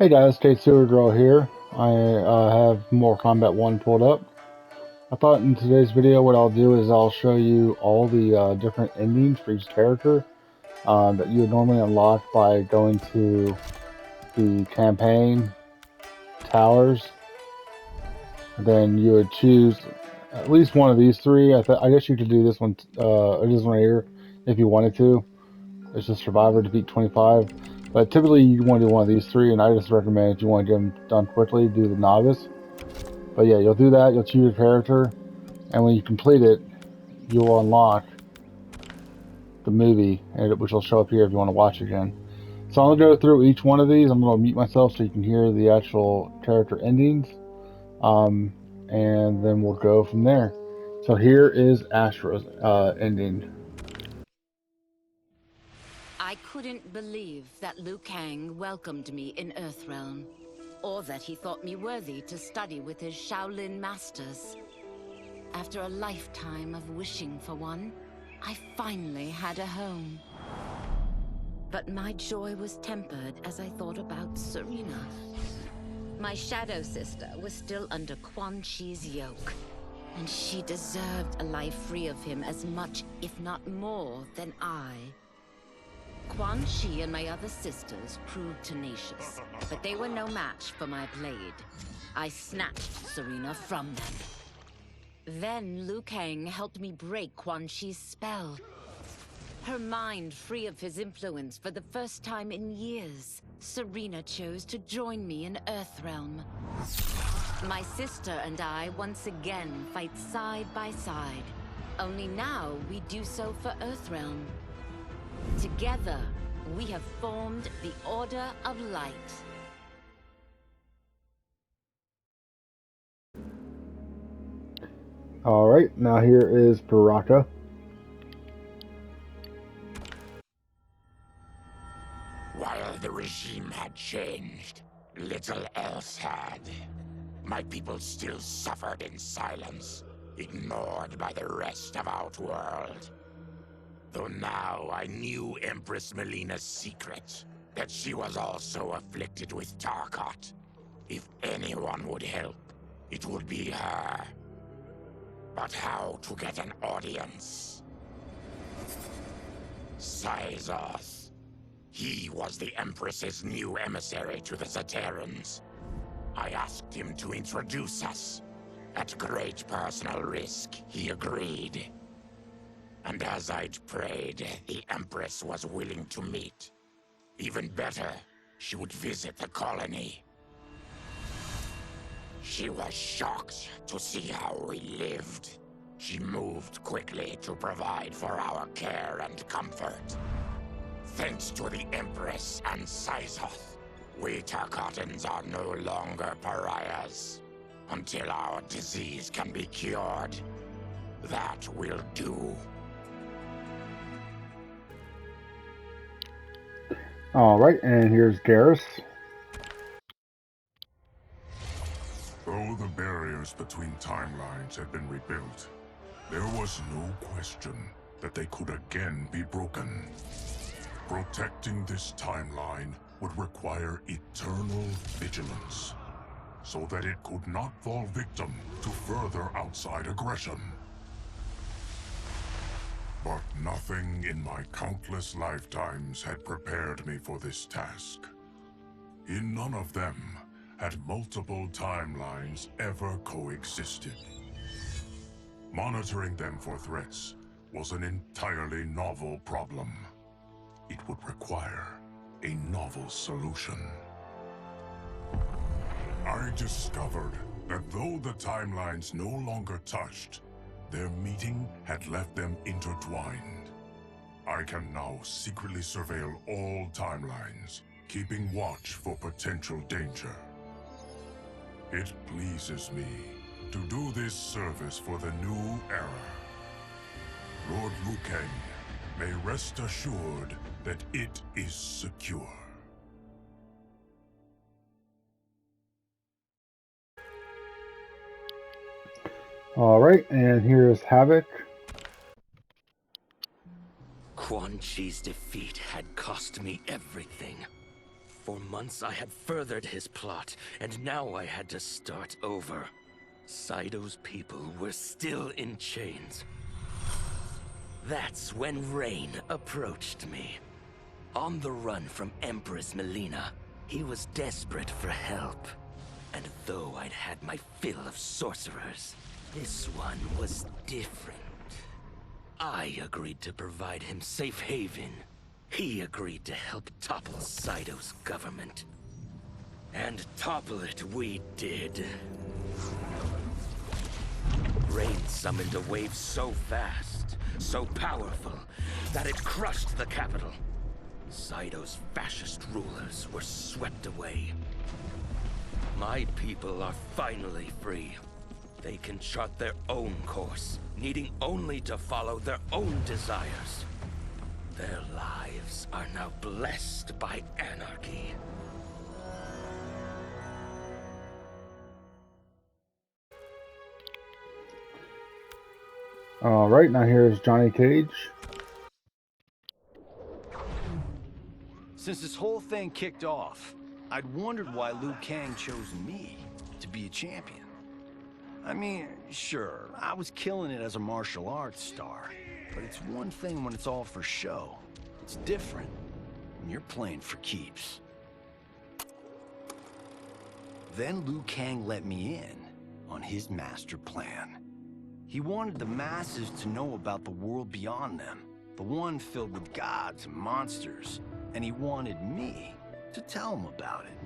Hey guys, Kate Sewer Girl here. I have more Combat 1 pulled up. I thought in today's video what I'll do is I'll show you all the different endings for each character that you would normally unlock by going to the campaign, towers, and then you would choose at least one of these three. I guess you could do this one, or this one right here if you wanted to. It's just Survivor, Defeat 25. But typically you want to do one of these three, and I just recommend if you want to get them done quickly, do the Novice. But yeah, you'll do that, you'll choose your character, and when you complete it, you'll unlock the movie, which will show up here if you want to watch again. So I'm going to go through each one of these. I'm going to mute myself so you can hear the actual character endings, and then we'll go from there. So here is Astro's ending. I couldn't believe that Liu Kang welcomed me in Earthrealm, or that he thought me worthy to study with his Shaolin masters. After a lifetime of wishing for one, I finally had a home. But my joy was tempered as I thought about Serena. My shadow sister was still under Quan Chi's yoke, and she deserved a life free of him as much, if not more, than I. Quan Chi and my other sisters proved tenacious, but they were no match for my blade. I snatched Serena from them. Then Liu Kang helped me break Quan Chi's spell. Her mind free of his influence for the first time in years, Serena chose to join me in Earthrealm. My sister and I once again fight side by side, only now we do so for Earthrealm. Together, we have formed the Order of Light. Alright, now here is Baraka. While the regime had changed, little else had. My people still suffered in silence, ignored by the rest of Outworld. Though now I knew Empress Melina's secret, that she was also afflicted with Tarkat. If anyone would help, it would be her. But how to get an audience? Syzoth. He was the Empress's new emissary to the Zaterrans. I asked him to introduce us. At great personal risk, he agreed. And as I'd prayed, the Empress was willing to meet. Even better, she would visit the colony. She was shocked to see how we lived. She moved quickly to provide for our care and comfort. Thanks to the Empress and Syzoth, we Tarkatans are no longer pariahs. Until our disease can be cured, that will do. Alright, and here's Garrus. Though the barriers between timelines had been rebuilt, there was no question that they could again be broken. Protecting this timeline would require eternal vigilance, so that it could not fall victim to further outside aggression. But nothing in my countless lifetimes had prepared me for this task. In none of them had multiple timelines ever coexisted. Monitoring them for threats was an entirely novel problem. It would require a novel solution. I discovered that though the timelines no longer touched, their meeting had left them intertwined. I can now secretly surveil all timelines, keeping watch for potential danger. It pleases me to do this service for the new era. Lord Liu Kang may rest assured that it is secure. Alright, and here is Havoc. Quan Chi's defeat had cost me everything. For months I had furthered his plot, and now I had to start over. Saito's people were still in chains. That's when Rain approached me. On the run from Empress Melina, he was desperate for help. And though I'd had my fill of sorcerers, this one was different. I agreed to provide him safe haven. He agreed to help topple Saito's government. And topple it we did. Rain summoned a wave so fast, so powerful, that it crushed the capital. Saito's fascist rulers were swept away. My people are finally free. They can chart their own course, needing only to follow their own desires. Their lives are now blessed by anarchy. Alright, now here's Johnny Cage. Since this whole thing kicked off, I'd wondered why Liu Kang chose me to be a champion. I mean, sure, I was killing it as a martial arts star, but it's one thing when it's all for show. It's different when you're playing for keeps. Then Liu Kang let me in on his master plan. He wanted the masses to know about the world beyond them, the one filled with gods and monsters, and he wanted me to tell him about it.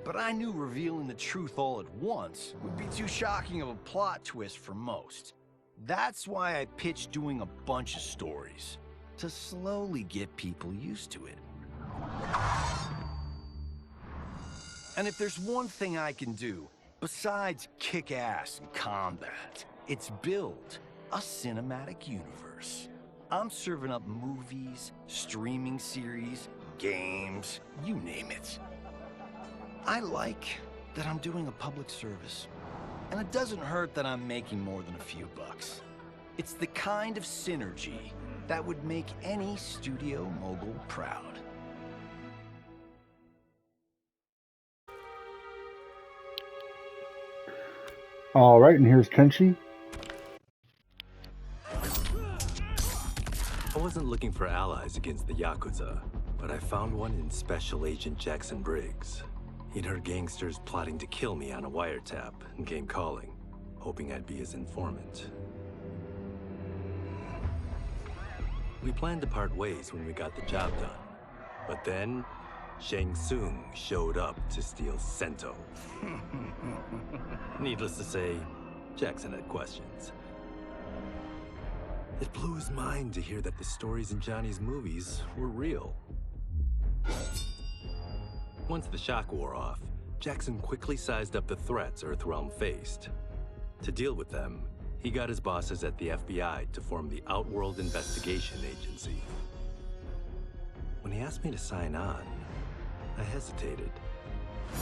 But I knew revealing the truth all at once would be too shocking of a plot twist for most. That's why I pitched doing a bunch of stories, to slowly get people used to it. And if there's one thing I can do, besides kick ass in combat, it's build a cinematic universe. I'm serving up movies, streaming series, games, you name it. I like that I'm doing a public service. And it doesn't hurt that I'm making more than a few bucks. It's the kind of synergy that would make any studio mogul proud. Alright, and here's Kenshi. I wasn't looking for allies against the Yakuza, but I found one in Special Agent Jackson Briggs. He'd heard gangsters plotting to kill me on a wiretap and came calling, hoping I'd be his informant. We planned to part ways when we got the job done, but then Shang Tsung showed up to steal Sento. Needless to say, Jackson had questions. It blew his mind to hear that the stories in Johnny's movies were real. Once the shock wore off, Jackson quickly sized up the threats Earthrealm faced. To deal with them, he got his bosses at the FBI to form the Outworld Investigation Agency. When he asked me to sign on, I hesitated.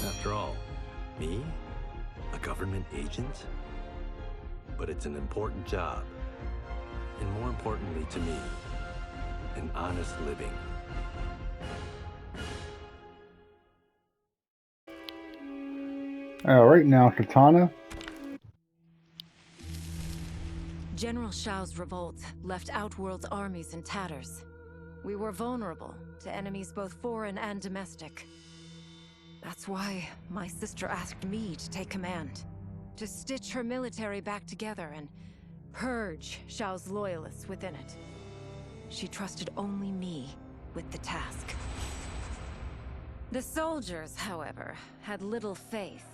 After all, me? A government agent? But it's an important job. And more importantly to me, an honest living. Alright, now Katana. General Shao's revolt left Outworld's armies in tatters. We were vulnerable to enemies both foreign and domestic. That's why my sister asked me to take command, to stitch her military back together and purge Shao's loyalists within it. She trusted only me with the task. The soldiers, however, had little faith.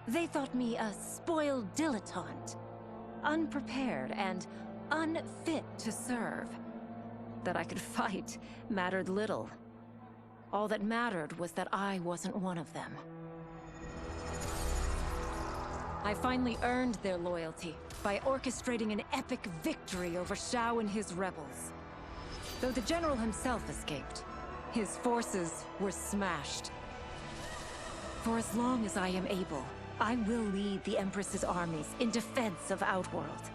They thought me a spoiled dilettante, unprepared and unfit to serve. That I could fight mattered little. All that mattered was that I wasn't one of them. I finally earned their loyalty by orchestrating an epic victory over Shao and his rebels. Though the general himself escaped, his forces were smashed. For as long as I am able, I will lead the Empress's armies in defense of Outworld.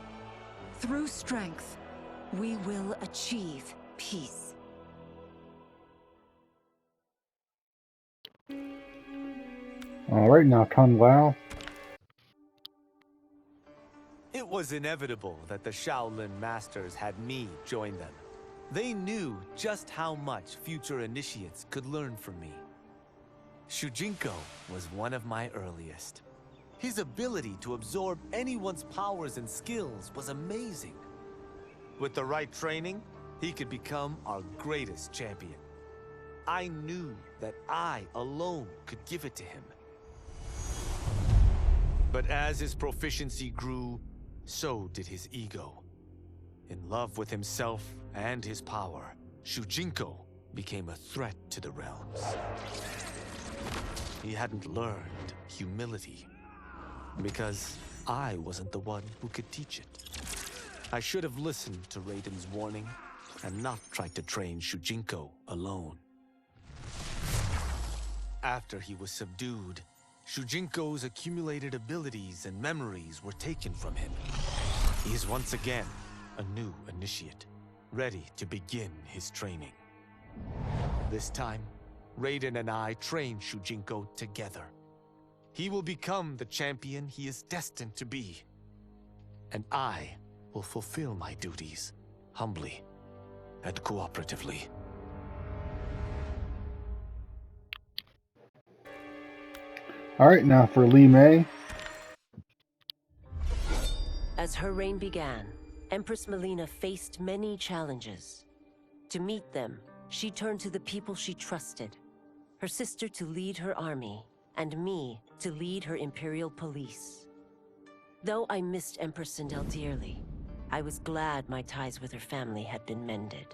Through strength, we will achieve peace. Alright, now Kung Lao. It was inevitable that the Shaolin Masters had me join them. They knew just how much future initiates could learn from me. Shujinko was one of my earliest. His ability to absorb anyone's powers and skills was amazing. With the right training, he could become our greatest champion. I knew that I alone could give it to him. But as his proficiency grew, so did his ego. In love with himself and his power, Shujinko became a threat to the realms. He hadn't learned humility, because I wasn't the one who could teach it. I should have listened to Raiden's warning and not tried to train Shujinko alone. After he was subdued, Shujinko's accumulated abilities and memories were taken from him. He is once again a new initiate, ready to begin his training. This time, Raiden and I train Shujinko together. He will become the champion he is destined to be. And I will fulfill my duties, humbly and cooperatively. Alright, now for Li Mei. As her reign began, Empress Melina faced many challenges. To meet them, she turned to the people she trusted. Her sister to lead her army, and me to lead her Imperial Police. Though I missed Empress Sindel dearly, I was glad my ties with her family had been mended.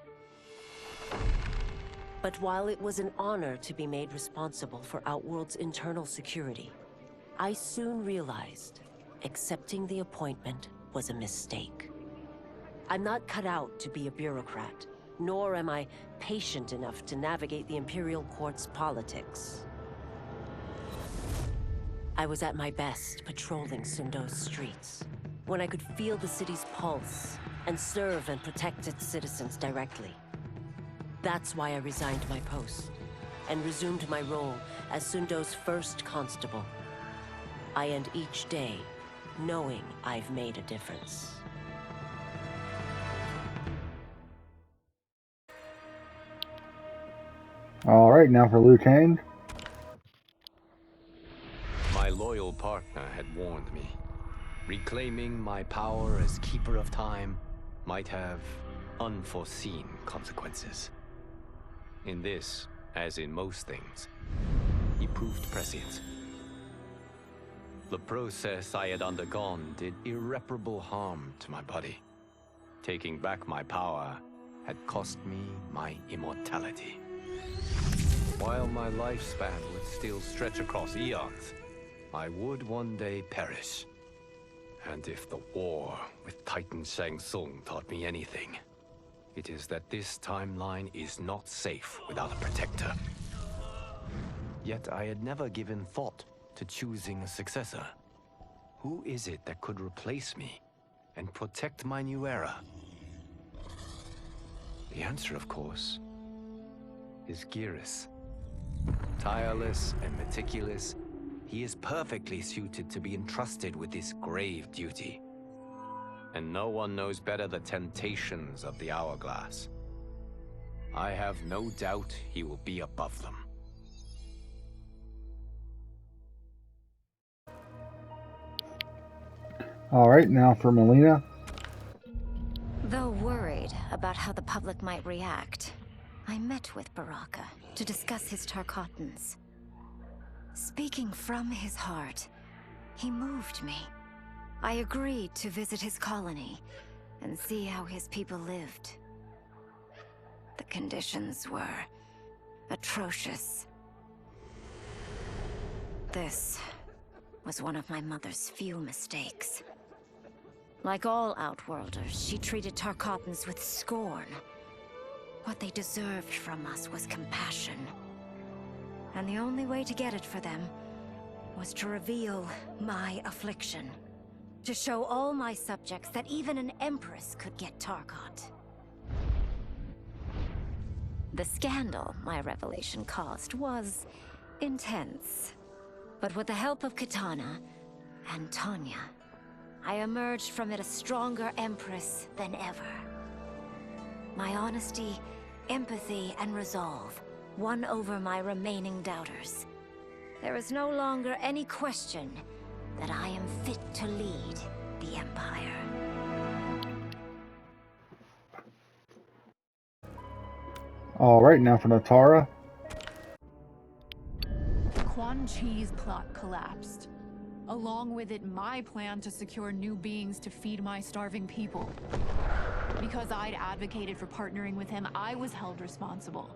But while it was an honor to be made responsible for Outworld's internal security, I soon realized accepting the appointment was a mistake. I'm not cut out to be a bureaucrat, nor am I patient enough to navigate the Imperial Court's politics. I was at my best patrolling Sundo's streets, when I could feel the city's pulse and serve and protect its citizens directly. That's why I resigned my post and resumed my role as Sundo's first constable. I end each day knowing I've made a difference. Alright, now for Liu Kang. My loyal partner had warned me. Reclaiming my power as Keeper of Time might have unforeseen consequences. In this, as in most things, he proved prescient. The process I had undergone did irreparable harm to my body. Taking back my power had cost me my immortality. While my lifespan would still stretch across eons, I would one day perish. And if the war with Titan Shang Tsung taught me anything, it is that this timeline is not safe without a protector. Yet I had never given thought to choosing a successor. Who is it that could replace me and protect my new era? The answer, of course, is Geras. Tireless and meticulous, he is perfectly suited to be entrusted with this grave duty. And no one knows better the temptations of the hourglass. I have no doubt he will be above them. Alright, now for Melina. Though worried about how the public might react, I met with Baraka to discuss his Tarkatans. Speaking from his heart, he moved me. I agreed to visit his colony and see how his people lived. The conditions were atrocious. This was one of my mother's few mistakes. Like all Outworlders, she treated Tarkatans with scorn. What they deserved from us was compassion. And the only way to get it for them was to reveal my affliction. To show all my subjects that even an empress could get Tarkat. The scandal my revelation caused was intense. But with the help of Kitana and Tanya, I emerged from it a stronger Empress than ever. My honesty, empathy, and resolve won over my remaining doubters. There is no longer any question that I am fit to lead the Empire. Alright, now for Natara. Quan Chi's plot collapsed. Along with it, my plan to secure new beings to feed my starving people. Because I'd advocated for partnering with him, I was held responsible.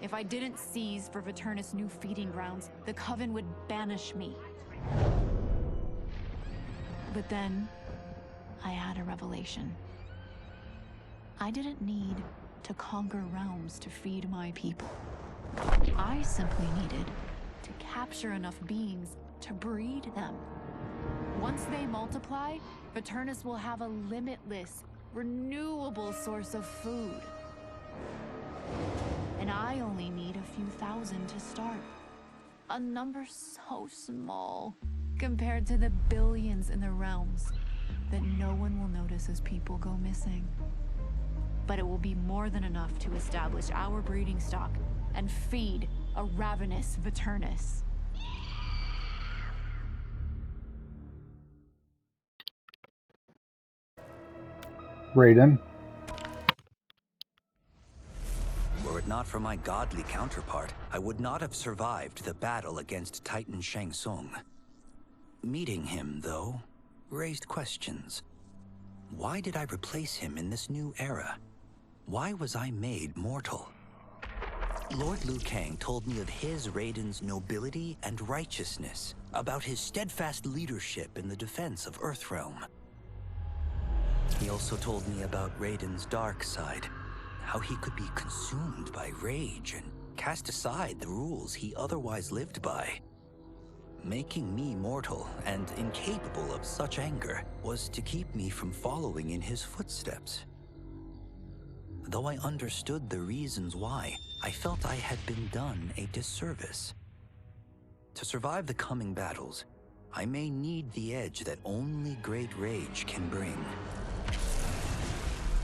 If I didn't seize for Viternus' new feeding grounds, the Coven would banish me. But then, I had a revelation. I didn't need to conquer realms to feed my people. I simply needed to capture enough beings to breed them. Once they multiply, Viternus will have a limitless, renewable source of food. And I only need a few thousand to start. A number so small compared to the billions in the realms that no one will notice as people go missing. But it will be more than enough to establish our breeding stock and feed a ravenous Viternus. Raiden. Were it not for my godly counterpart, I would not have survived the battle against Titan Shang Tsung. Meeting him, though, raised questions. Why did I replace him in this new era? Why was I made mortal? Lord Liu Kang told me of his Raiden's nobility and righteousness, about his steadfast leadership in the defense of Earthrealm. He also told me about Raiden's dark side, how he could be consumed by rage and cast aside the rules he otherwise lived by. Making me mortal and incapable of such anger was to keep me from following in his footsteps. Though I understood the reasons why, I felt I had been done a disservice. To survive the coming battles, I may need the edge that only great rage can bring.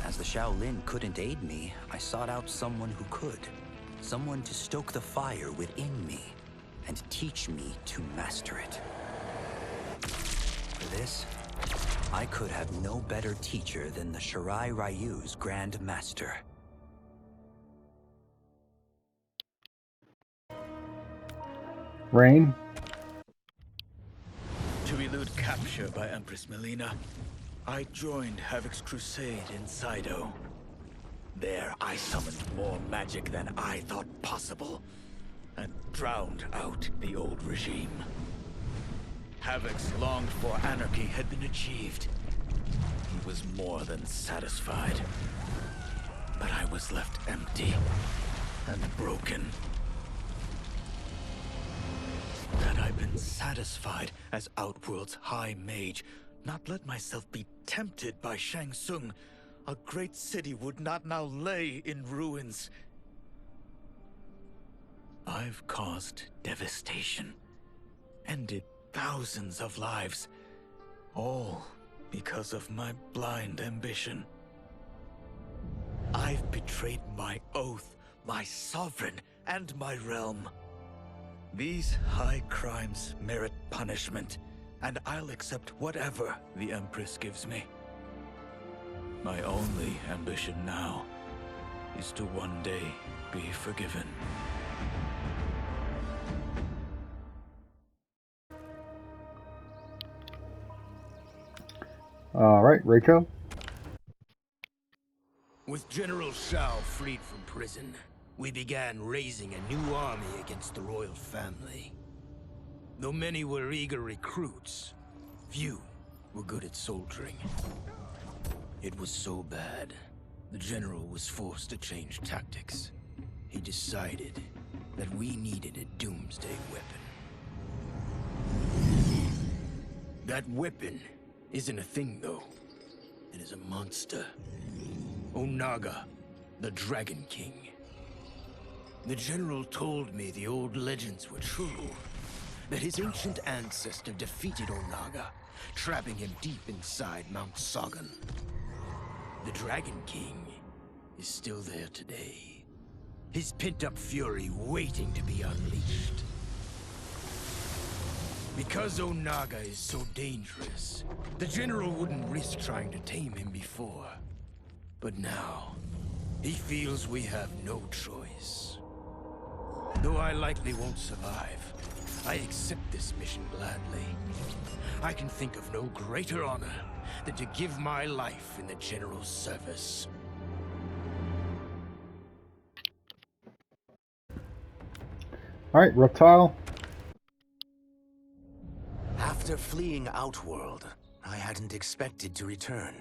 As the Shaolin couldn't aid me, I sought out someone who could. Someone to stoke the fire within me and teach me to master it. For this, I could have no better teacher than the Shirai Ryu's Grand Master. Rain. To elude capture by Empress Melina, I joined Havoc's crusade in Sido. There I summoned more magic than I thought possible, and drowned out the old regime. Havoc's longed-for anarchy had been achieved. He was more than satisfied. But I was left empty and broken. Had I been satisfied as Outworld's High Mage, not let myself be tempted by Shang Tsung, a great city would not now lay in ruins. I've caused devastation, ended thousands of lives, all because of my blind ambition. I've betrayed my oath, my sovereign, and my realm. These high crimes merit punishment, and I'll accept whatever the Empress gives me. My only ambition now is to one day be forgiven. Alright, Rachel. With General Shao freed from prison, we began raising a new army against the royal family. Though many were eager recruits, few were good at soldiering. It was so bad, the general was forced to change tactics. He decided that we needed a doomsday weapon. That weapon isn't a thing, though. It is a monster. Onaga, the Dragon King. The general told me the old legends were true. that his ancient ancestor defeated Onaga, trapping him deep inside Mount Sagan. The Dragon King is still there today, his pent-up fury waiting to be unleashed. Because Onaga is so dangerous, the General wouldn't risk trying to tame him before. But now, he feels we have no choice. Though I likely won't survive, I accept this mission gladly. I can think of no greater honor than to give my life in the General's service. Alright, Reptile. After fleeing Outworld, I hadn't expected to return.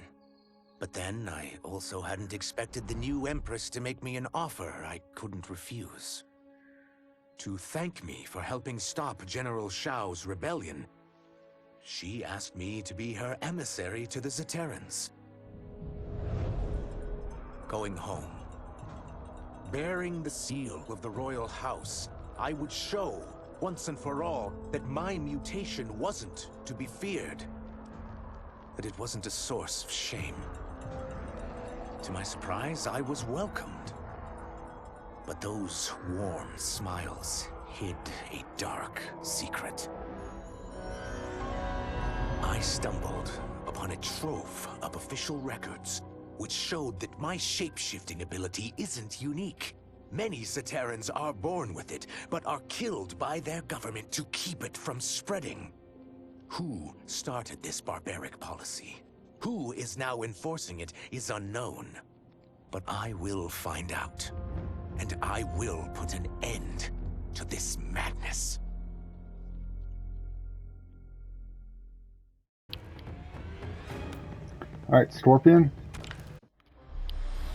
But then, I also hadn't expected the new Empress to make me an offer I couldn't refuse. To thank me for helping stop General Shao's rebellion, she asked me to be her emissary to the Zaterrans. Going home, bearing the seal of the royal house, I would show, once and for all, that my mutation wasn't to be feared. That it wasn't a source of shame. To my surprise, I was welcomed. But those warm smiles hid a dark secret. I stumbled upon a trove of official records, which showed that my shape-shifting ability isn't unique. Many Zaterrans are born with it, but are killed by their government to keep it from spreading. Who started this barbaric policy? Who is now enforcing it is unknown. But I will find out. And I will put an end to this madness. Alright, Scorpion.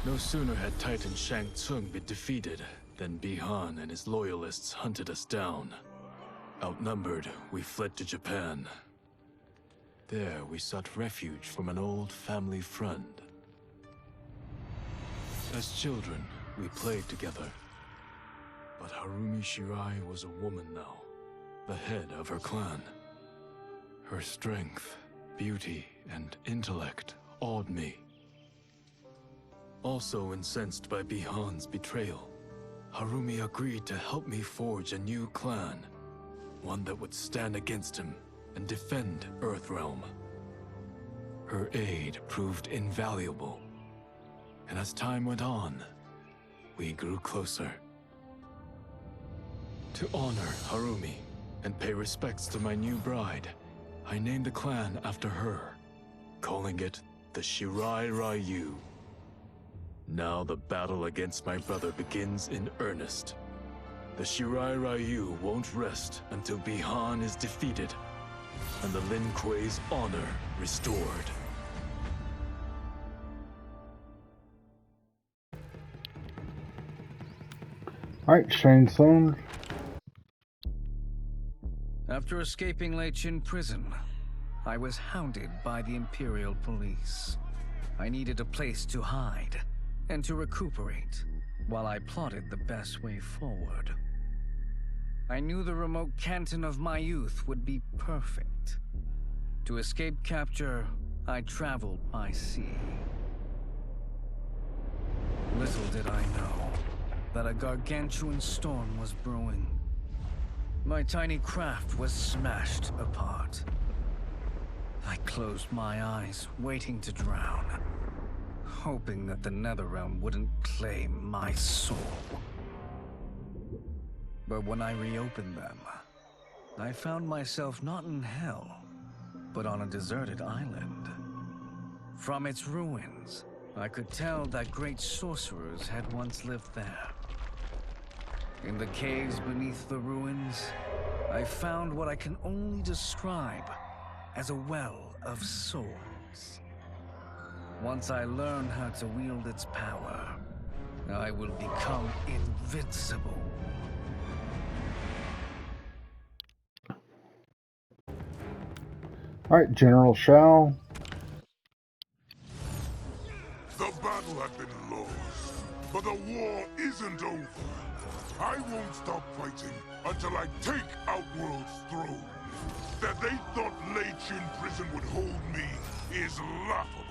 No sooner had Titan Shang Tsung been defeated than Bi-Han and his loyalists hunted us down. Outnumbered, we fled to Japan. There, we sought refuge from an old family friend. As children, we played together. But Harumi Shirai was a woman now, the head of her clan. Her strength, beauty, and intellect awed me. Also incensed by Bi-Han's betrayal, Harumi agreed to help me forge a new clan, one that would stand against him and defend Earthrealm. Her aid proved invaluable, and as time went on, we grew closer. To honor Harumi and pay respects to my new bride, I named the clan after her, calling it the Shirai Ryu. Now the battle against my brother begins in earnest. The Shirai Ryu won't rest until Bi-Han is defeated and the Lin Kuei's honor restored. Alright, Shang Tsung. After escaping Lei Chin prison, I was hounded by the Imperial Police. I needed a place to hide and to recuperate while I plotted the best way forward. I knew the remote canton of my youth would be perfect. To escape capture, I traveled by sea. Little did I know that a gargantuan storm was brewing. My tiny craft was smashed apart. I closed my eyes, waiting to drown, hoping that the Netherrealm wouldn't claim my soul. But when I reopened them, I found myself not in hell, but on a deserted island. From its ruins, I could tell that great sorcerers had once lived there. In the caves beneath the ruins, I found what I can only describe as a well of souls. Once I learn how to wield its power, I will become invincible. Alright, General Shao. The battle had been lost, but the war isn't over. I won't stop fighting until I take Outworld's throne. That they thought Lei Chin Prison would hold me is laughable.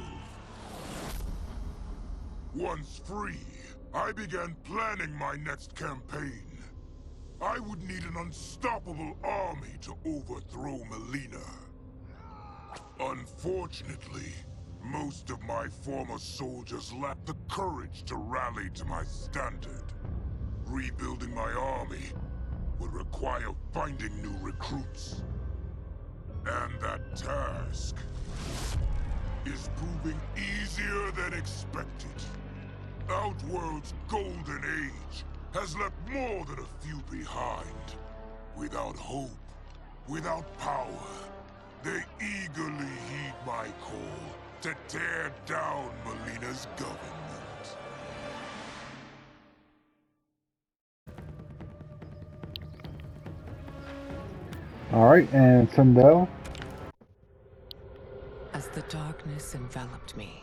Once free, I began planning my next campaign. I would need an unstoppable army to overthrow Melina. Unfortunately, most of my former soldiers lacked the courage to rally to my standard. Rebuilding my army would require finding new recruits. And that task is proving easier than expected. Outworld's golden age has left more than a few behind. Without hope, without power, they eagerly heed my call to tear down Melina's government. Alright, and Sindel. As the darkness enveloped me,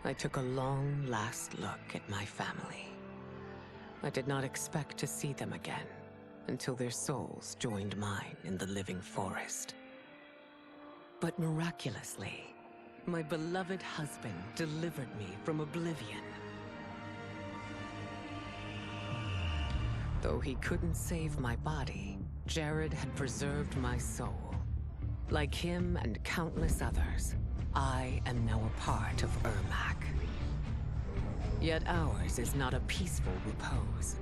I took a long last look at my family. I did not expect to see them again until their souls joined mine in the living forest. But miraculously, my beloved husband delivered me from oblivion. Though he couldn't save my body, Jared had preserved my soul. Like him and countless others, I am now a part of Ermac. Yet ours is not a peaceful repose.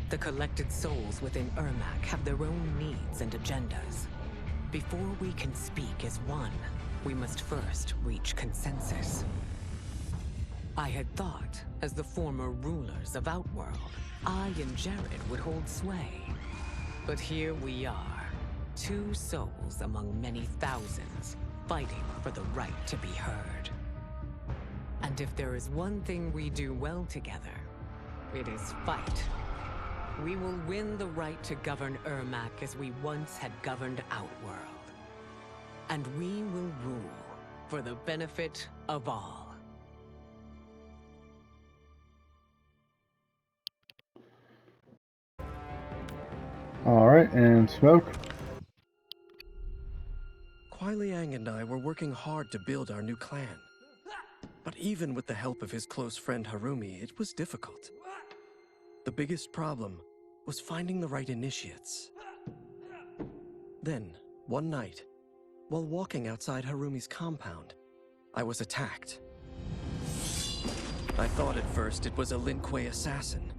The collected souls within Ermac have their own needs and agendas. Before we can speak as one, we must first reach consensus. I had thought, as the former rulers of Outworld, I and Jared would hold sway. But here we are, two souls among many thousands, fighting for the right to be heard. And if there is one thing we do well together, it is fight. We will win the right to govern Ermac as we once had governed Outworld. And we will rule for the benefit of all. Alright, and Smoke. Kuai Liang and I were working hard to build our new clan. But even with the help of his close friend Harumi, it was difficult. The biggest problem was finding the right initiates. Then, one night, while walking outside Harumi's compound, I was attacked. I thought at first it was a Lin Kuei assassin,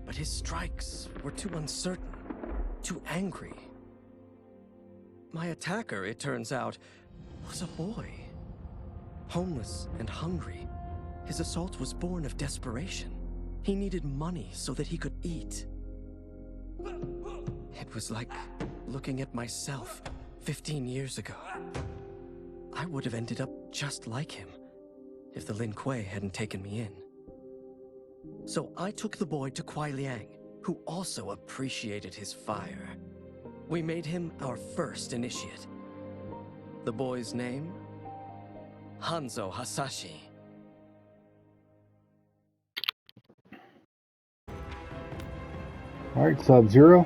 but his strikes were too uncertain, too angry. My attacker, it turns out, was a boy. Homeless and hungry, his assault was born of desperation. He needed money so that he could eat. It was like looking at myself 15 years ago. I would have ended up just like him if the Lin Kuei hadn't taken me in. So I took the boy to Kuai Liang, who also appreciated his fire. We made him our first initiate. The boy's name? Hanzo Hasashi. Alright, Sub-Zero.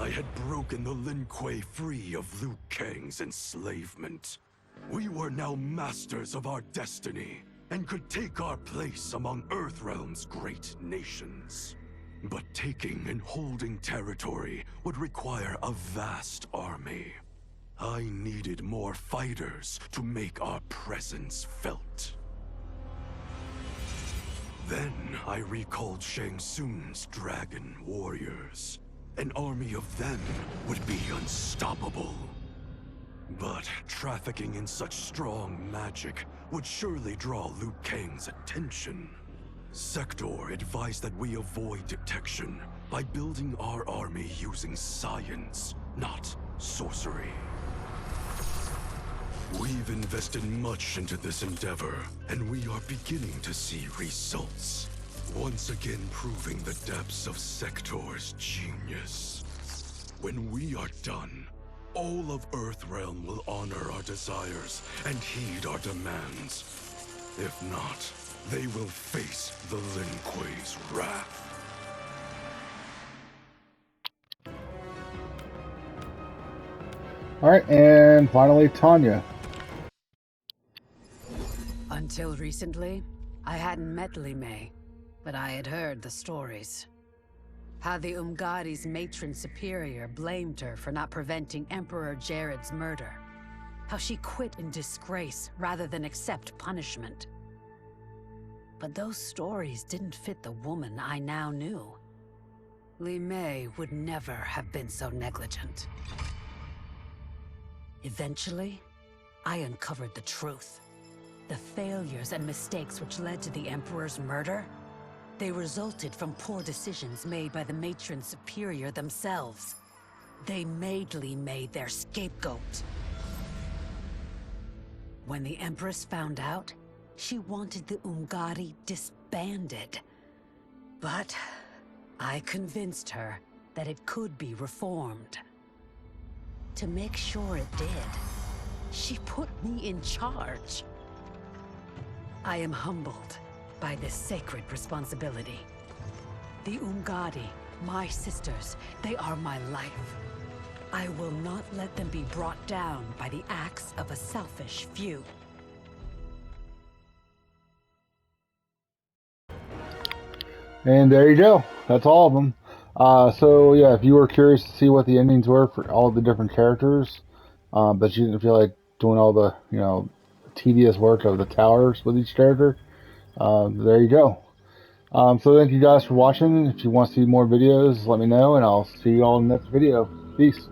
I had broken the Lin Kuei free of Liu Kang's enslavement. We were now masters of our destiny, and could take our place among Earthrealm's great nations. But taking and holding territory would require a vast army. I needed more fighters to make our presence felt. Then I recalled Shang Tsung's dragon warriors. An army of them would be unstoppable. But trafficking in such strong magic would surely draw Liu Kang's attention. Sector advised that we avoid detection by building our army using science, not sorcery. We've invested much into this endeavor, and we are beginning to see results. Once again proving the depths of Sector's genius. When we are done, all of Earthrealm will honor our desires and heed our demands. If not, they will face the Lin Kuei's wrath. Alright, and finally Tanya. Until recently, I hadn't met Li Mei, but I had heard the stories. How the Umgadi's matron superior blamed her for not preventing Emperor Jared's murder. How she quit in disgrace rather than accept punishment. But those stories didn't fit the woman I now knew. Li Mei would never have been so negligent. Eventually, I uncovered the truth. The failures and mistakes which led to the Emperor's murder, they resulted from poor decisions made by the matron superior themselves. They made Li Mei their scapegoat. When the Empress found out, she wanted the Umgadi disbanded. But I convinced her that it could be reformed. To make sure it did, she put me in charge. I am humbled by this sacred responsibility. The Umgadi, my sisters, they are my life. I will not let them be brought down by the acts of a selfish few. And there you go. That's all of them. So yeah, if you were curious to see what the endings were for all the different characters, but you didn't feel like doing all the, tedious work of the towers with each character, there you go. So thank you guys for watching. If you want to see more videos, let me know, and I'll see you all in the next video. Peace.